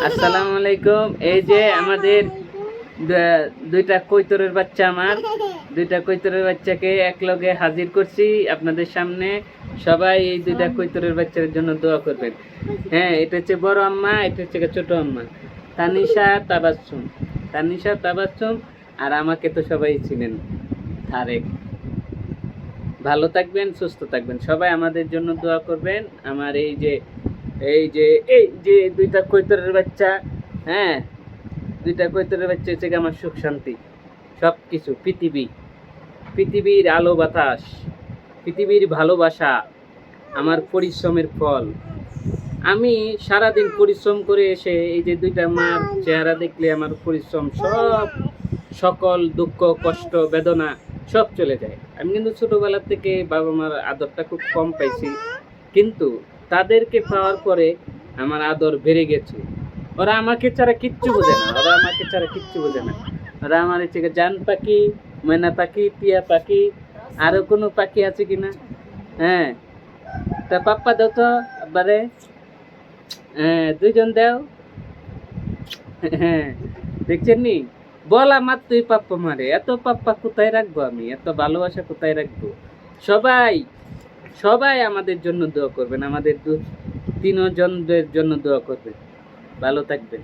আসসালামু আলাইকুম। এই যে আমাদের দুইটা কৈতরের বাচ্চা, আমার দুইটা কৈতরের বাচ্চাকে একলগে হাজির করছি আপনাদের সামনে। সবাই এই দুইটা কৈতরের বাচ্চার জন্য দোয়া করবেন। হ্যাঁ, এটা হচ্ছে বড় আম্মা, এটা হচ্ছে ছোট আম্মা, তানিশা তাবাসসুম। তানিশা তাবাসসুম। আর আমাকে তো সবাই চিনেন, তারেক। ভালো থাকবেন, সুস্থ থাকবেন, সবাই আমাদের জন্য দোয়া করবেন। আমার এই যে দুইটা কৈতরের বাচ্চা, হ্যাঁ, দুইটা কৈতরের বাচ্চা হচ্ছে আমার সুখ শান্তি, সব কিছু। পৃথিবীর আলো বাতাস, পৃথিবীর ভালোবাসা, আমার পরিশ্রমের ফল। আমি সারাদিন পরিশ্রম করে এসে এই যে দুইটা মার চেহারা দেখলে আমার পরিশ্রম সব, সকল দুঃখ কষ্ট বেদনা সব চলে যায়। আমি কিন্তু ছোটবেলা থেকে বাবা মার আদরটা খুব কম পাইছি, কিন্তু তাদেরকে পাওয়ার পরে আমার আদর বেড়ে গেছে। ওরা আমাকে ছাড়া কিচ্ছু বোঝে না, ওরা আমার হচ্ছে জান পাখি, ময়না পাখি, টিয়া পাখি। আরো কোনো পাখি আছে কিনা? হ্যাঁ, তা পাপ্পা দাও তো আব্বারে। হ্যাঁ, দুইজন দাও। হ্যাঁ, দেখছেন নি, বলা মাত্রই পাপ্পা মারে। এত পাপ্পা কোথায় রাখবো আমি, এত ভালোবাসা কোথায় রাখবো? সবাই সবাই আমাদের জন্য দোয়া করবেন, আমাদের তিনজনদের জন্য দোয়া করবেন। ভালো থাকবেন।